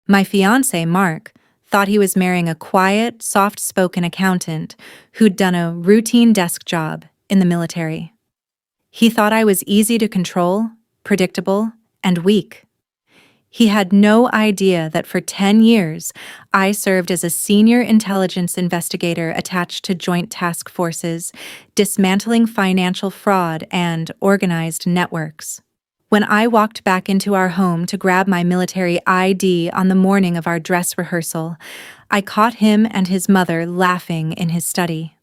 My fiancé, Mark, thought he was marrying a quiet, soft-spoken accountant who'd done a routine desk job in the military. He thought I was easy to control, predictable, and weak. He had no idea that for 10 years, I served as a senior intelligence investigator attached to joint task forces, dismantling financial fraud and organized networks. When I walked back into our home to grab my military ID on the morning of our dress rehearsal, I caught him and his mother laughing in his study.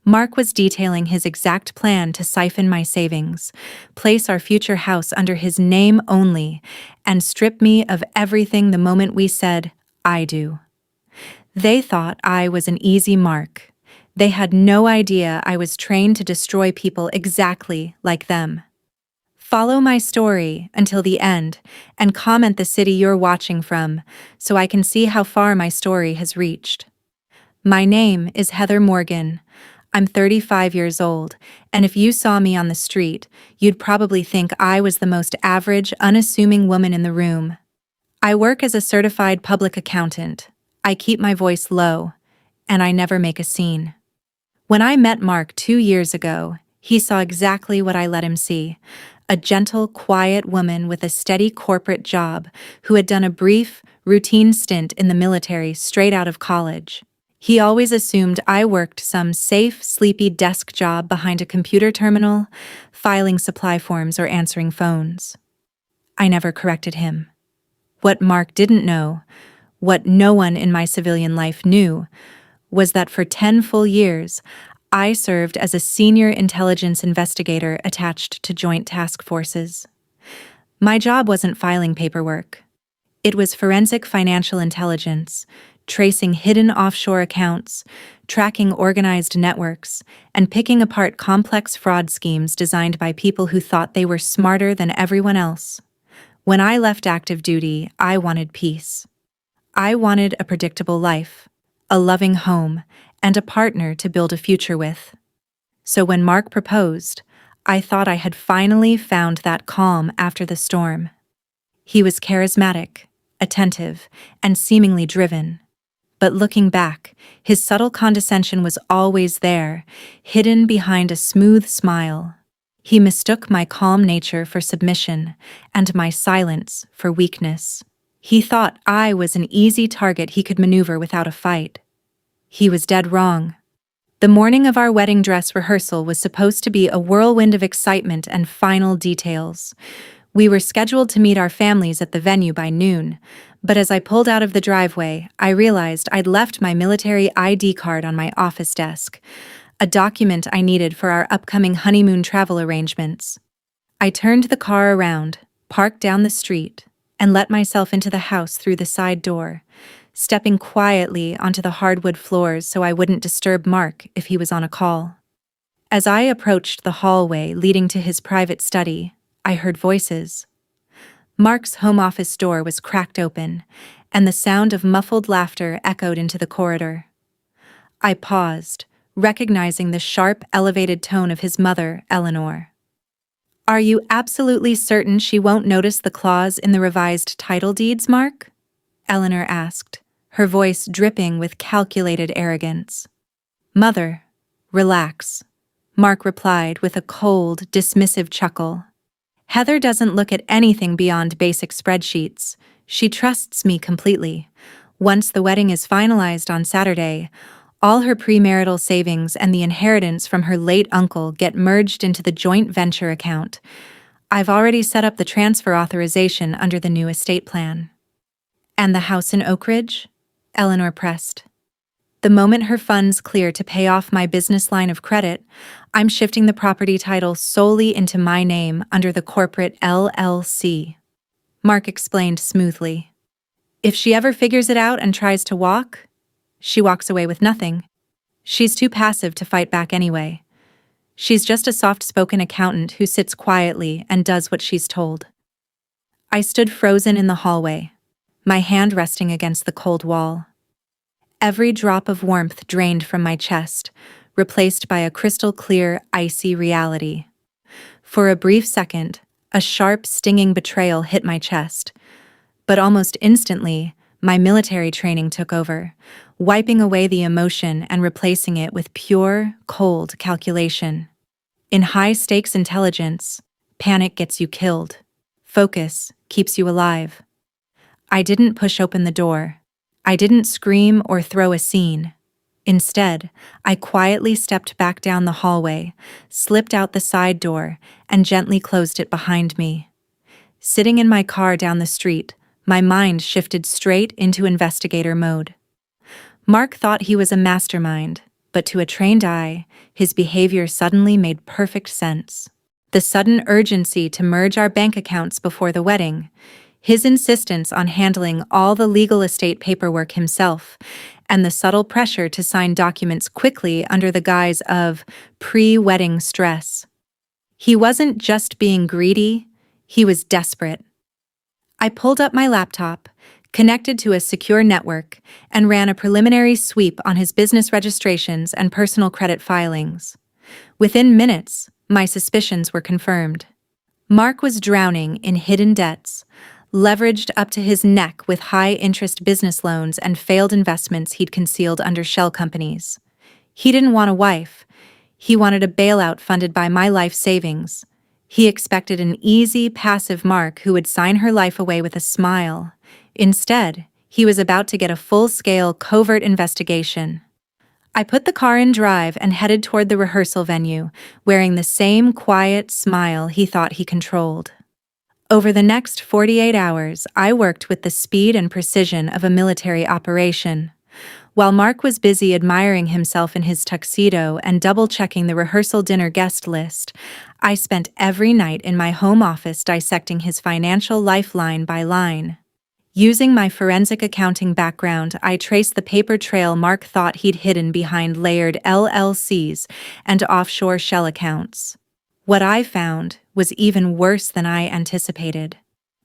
Mark was detailing his exact plan to siphon my savings, place our future house under his name only, and strip me of everything the moment we said, "I do." They thought I was an easy mark. They had no idea I was trained to destroy people exactly like them. Follow my story until the end and comment the city you're watching from so I can see how far my story has reached. My name is Heather Morgan. I'm 35 years old, and if you saw me on the street, you'd probably think I was the most average, unassuming woman in the room. I work as a certified public accountant. I keep my voice low, and I never make a scene. When I met Mark 2 years ago, he saw exactly what I let him see: a gentle, quiet woman with a steady corporate job who had done a brief, routine stint in the military straight out of college. He always assumed I worked some safe, sleepy desk job behind a computer terminal, filing supply forms or answering phones. I never corrected him. What Mark didn't know, what no one in my civilian life knew, was that for 10 full years, I served as a senior intelligence investigator attached to joint task forces. My job wasn't filing paperwork. It was forensic financial intelligence, tracing hidden offshore accounts, tracking organized networks, and picking apart complex fraud schemes designed by people who thought they were smarter than everyone else. When I left active duty, I wanted peace. I wanted a predictable life, a loving home, and a partner to build a future with. So when Mark proposed, I thought I had finally found that calm after the storm. He was charismatic, attentive, and seemingly driven. But looking back, his subtle condescension was always there, hidden behind a smooth smile. He mistook my calm nature for submission, and my silence for weakness. He thought I was an easy target he could maneuver without a fight. He was dead wrong. The morning of our wedding dress rehearsal was supposed to be a whirlwind of excitement and final details. We were scheduled to meet our families at the venue by noon, but as I pulled out of the driveway, I realized I'd left my military ID card on my office desk, a document I needed for our upcoming honeymoon travel arrangements. I turned the car around, parked down the street, and let myself into the house through the side door, stepping quietly onto the hardwood floors so I wouldn't disturb Mark if he was on a call. As I approached the hallway leading to his private study, I heard voices. Mark's home office door was cracked open, and the sound of muffled laughter echoed into the corridor. I paused, recognizing the sharp, elevated tone of his mother, Eleanor. "Are you absolutely certain she won't notice the clause in the revised title deeds, Mark?" Eleanor asked, her voice dripping with calculated arrogance. "Mother, relax," Mark replied with a cold, dismissive chuckle. "Heather doesn't look at anything beyond basic spreadsheets. She trusts me completely. Once the wedding is finalized on Saturday, all her premarital savings and the inheritance from her late uncle get merged into the joint venture account. I've already set up the transfer authorization under the new estate plan." "And the house in Oak Ridge?" Eleanor pressed. "The moment her funds clear to pay off my business line of credit, I'm shifting the property title solely into my name under the corporate LLC," Mark explained smoothly. "If she ever figures it out and tries to walk, she walks away with nothing. She's too passive to fight back anyway. She's just a soft-spoken accountant who sits quietly and does what she's told." I stood frozen in the hallway, my hand resting against the cold wall. Every drop of warmth drained from my chest, replaced by a crystal-clear, icy reality. For a brief second, a sharp, stinging betrayal hit my chest, but almost instantly, My military training took over, wiping away the emotion and replacing it with pure, cold calculation. In high-stakes intelligence, panic gets you killed. Focus keeps you alive. I didn't push open the door. I didn't scream or throw a scene. Instead, I quietly stepped back down the hallway, slipped out the side door, and gently closed it behind me. Sitting in my car down the street, my mind shifted straight into investigator mode. Mark thought he was a mastermind, but to a trained eye, his behavior suddenly made perfect sense. The sudden urgency to merge our bank accounts before the wedding, his insistence on handling all the legal estate paperwork himself, and the subtle pressure to sign documents quickly under the guise of pre-wedding stress. He wasn't just being greedy, he was desperate. I pulled up my laptop, connected to a secure network, and ran a preliminary sweep on his business registrations and personal credit filings. Within minutes, my suspicions were confirmed. Mark was drowning in hidden debts, leveraged up to his neck with high-interest business loans and failed investments he'd concealed under shell companies. He didn't want a wife. He wanted a bailout funded by my life savings. He expected an easy, passive Mark who would sign her life away with a smile. Instead, he was about to get a full-scale, covert investigation. I put the car in drive and headed toward the rehearsal venue, wearing the same quiet smile he thought he controlled. Over the next 48 hours, I worked with the speed and precision of a military operation. While Mark was busy admiring himself in his tuxedo and double-checking the rehearsal dinner guest list, I spent every night in my home office dissecting his financial life line by line. Using my forensic accounting background, I traced the paper trail Mark thought he'd hidden behind layered LLCs and offshore shell accounts. What I found was even worse than I anticipated.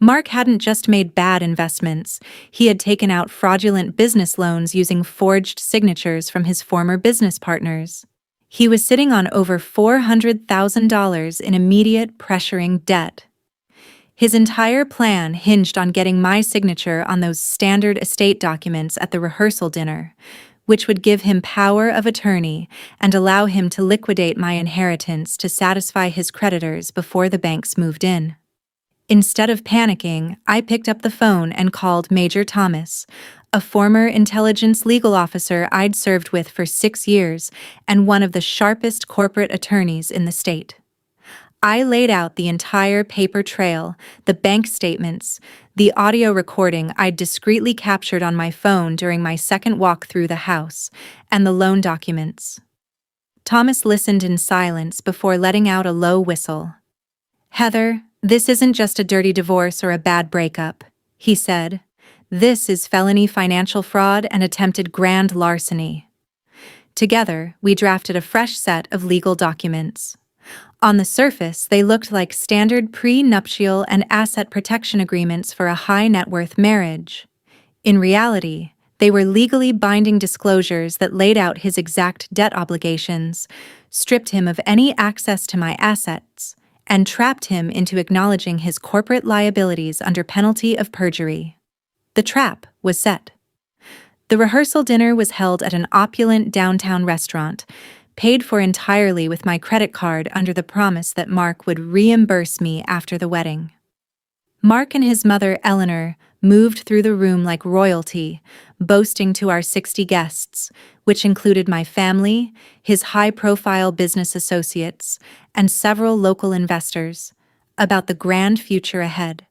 Mark hadn't just made bad investments, he had taken out fraudulent business loans using forged signatures from his former business partners. He was sitting on over $400,000 in immediate, pressuring debt. His entire plan hinged on getting my signature on those standard estate documents at the rehearsal dinner, which would give him power of attorney and allow him to liquidate my inheritance to satisfy his creditors before the banks moved in. Instead of panicking, I picked up the phone and called Major Thomas, a former intelligence legal officer I'd served with for 6 years and one of the sharpest corporate attorneys in the state. I laid out the entire paper trail, the bank statements, the audio recording I'd discreetly captured on my phone during my second walk through the house, and the loan documents. Thomas listened in silence before letting out a low whistle. "Heather, this isn't just a dirty divorce or a bad breakup," he said. "This is felony financial fraud and attempted grand larceny." Together, we drafted a fresh set of legal documents. On the surface, they looked like standard pre-nuptial and asset protection agreements for a high-net-worth marriage. In reality, they were legally binding disclosures that laid out his exact debt obligations, stripped him of any access to my assets, and trapped him into acknowledging his corporate liabilities under penalty of perjury. The trap was set. The rehearsal dinner was held at an opulent downtown restaurant, paid for entirely with my credit card under the promise that Mark would reimburse me after the wedding. Mark and his mother, Eleanor, moved through the room like royalty, boasting to our 60 guests, which included my family, his high-profile business associates, and several local investors, about the grand future ahead.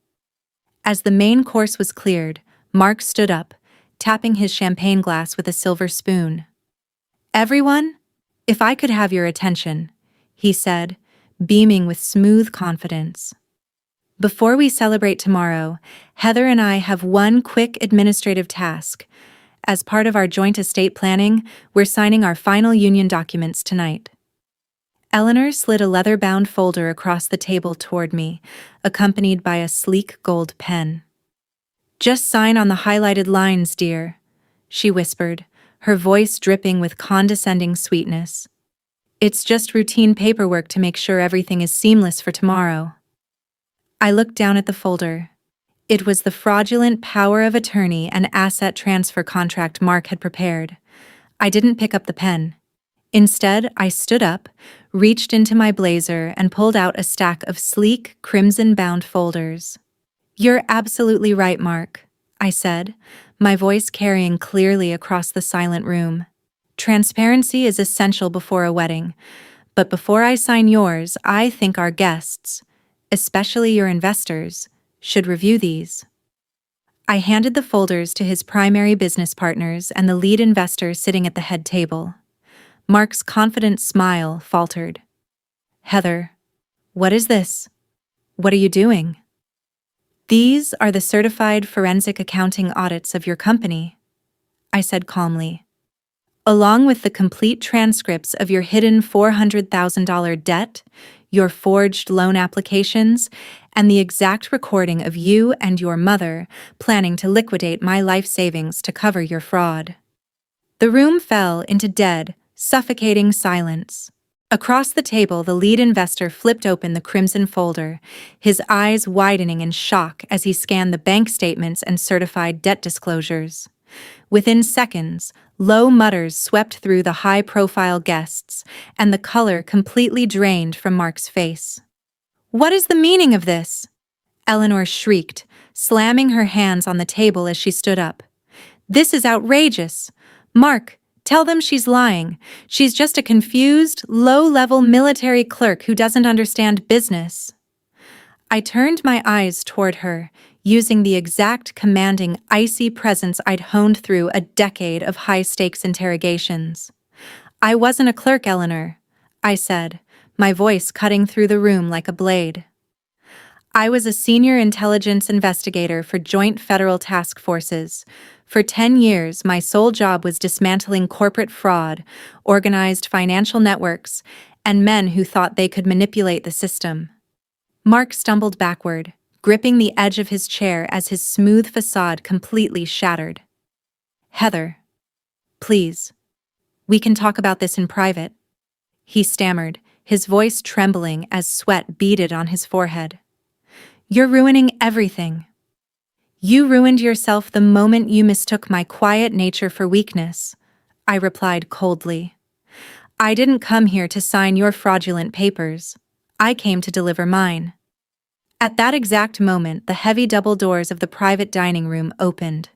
As the main course was cleared, Mark stood up, tapping his champagne glass with a silver spoon. "Everyone, if I could have your attention," he said, beaming with smooth confidence. "Before we celebrate tomorrow, Heather and I have one quick administrative task. As part of our joint estate planning, we're signing our final union documents tonight." Eleanor slid a leather-bound folder across the table toward me, accompanied by a sleek gold pen. "Just sign on the highlighted lines, dear," she whispered, her voice dripping with condescending sweetness. "It's just routine paperwork to make sure everything is seamless for tomorrow." I looked down at the folder. It was the fraudulent power of attorney and asset transfer contract Mark had prepared. I didn't pick up the pen. Instead, I stood up, reached into my blazer, and pulled out a stack of sleek, crimson-bound folders. "You're absolutely right, Mark," I said, my voice carrying clearly across the silent room. "Transparency is essential before a wedding, but before I sign yours, I think our guests, especially your investors, should review these." I handed the folders to his primary business partners and the lead investor sitting at the head table. Mark's confident smile faltered. "Heather, what is this? What are you doing?" "These are the certified forensic accounting audits of your company," I said calmly, "along with the complete transcripts of your hidden $400,000 debt, your forged loan applications, and the exact recording of you and your mother planning to liquidate my life savings to cover your fraud." The room fell into dead, suffocating silence. Across the table, the lead investor flipped open the crimson folder, his eyes widening in shock as he scanned the bank statements and certified debt disclosures. Within seconds, low mutters swept through the high-profile guests, and the color completely drained from Mark's face. "What is the meaning of this?" Eleanor shrieked, slamming her hands on the table as she stood up. "This is outrageous. Mark, tell them she's lying. She's just a confused, low-level military clerk who doesn't understand business." I turned my eyes toward her, using the exact commanding, icy presence I'd honed through a decade of high-stakes interrogations. "I wasn't a clerk, Eleanor," I said, my voice cutting through the room like a blade. "I was a senior intelligence investigator for Joint Federal Task Forces. For 10 years, my sole job was dismantling corporate fraud, organized financial networks, and men who thought they could manipulate the system." Mark stumbled backward, gripping the edge of his chair as his smooth facade completely shattered. "Heather, please. We can talk about this in private," he stammered, his voice trembling as sweat beaded on his forehead. "You're ruining everything. You ruined yourself the moment you mistook my quiet nature for weakness," I replied coldly. "I didn't come here to sign your fraudulent papers. I came to deliver mine." At that exact moment, the heavy double doors of the private dining room opened.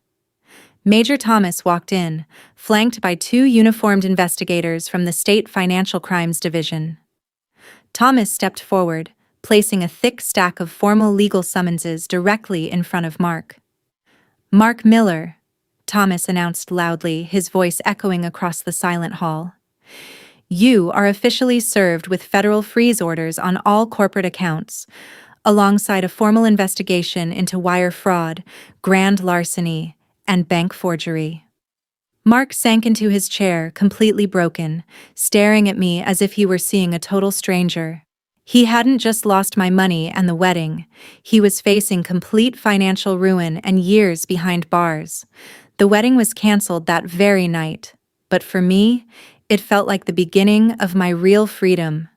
Major Thomas walked in, flanked by 2 uniformed investigators from the State Financial Crimes Division. Thomas stepped forward, placing a thick stack of formal legal summonses directly in front of Mark. "Mark Miller," Thomas announced loudly, his voice echoing across the silent hall. "You are officially served with federal freeze orders on all corporate accounts, alongside a formal investigation into wire fraud, grand larceny, and bank forgery." Mark sank into his chair, completely broken, staring at me as if he were seeing a total stranger. He hadn't just lost my money and the wedding. He was facing complete financial ruin and years behind bars. The wedding was canceled that very night, but for me, it felt like the beginning of my real freedom.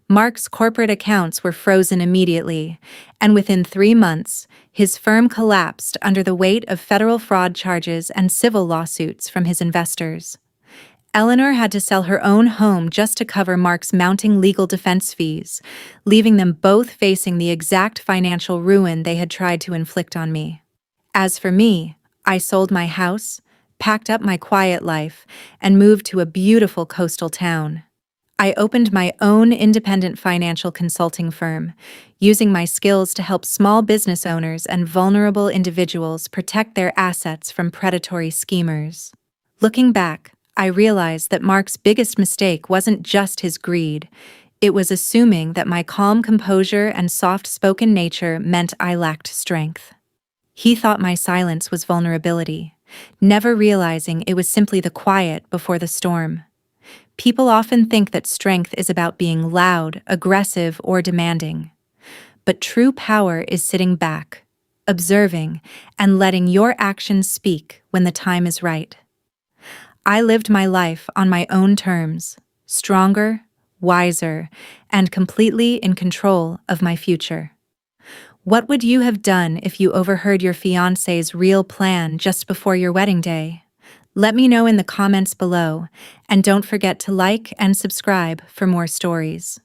Mark's corporate accounts were frozen immediately, and within 3 months, his firm collapsed under the weight of federal fraud charges and civil lawsuits from his investors. Eleanor had to sell her own home just to cover Mark's mounting legal defense fees, leaving them both facing the exact financial ruin they had tried to inflict on me. As for me, I sold my house, packed up my quiet life, and moved to a beautiful coastal town. I opened my own independent financial consulting firm, using my skills to help small business owners and vulnerable individuals protect their assets from predatory schemers. Looking back, I realized that Mark's biggest mistake wasn't just his greed. It was assuming that my calm composure and soft-spoken nature meant I lacked strength. He thought my silence was vulnerability, never realizing it was simply the quiet before the storm. People often think that strength is about being loud, aggressive, or demanding. But true power is sitting back, observing, and letting your actions speak when the time is right. I lived my life on my own terms, stronger, wiser, and completely in control of my future. What would you have done if you overheard your fiancé's real plan just before your wedding day? Let me know in the comments below, and don't forget to like and subscribe for more stories.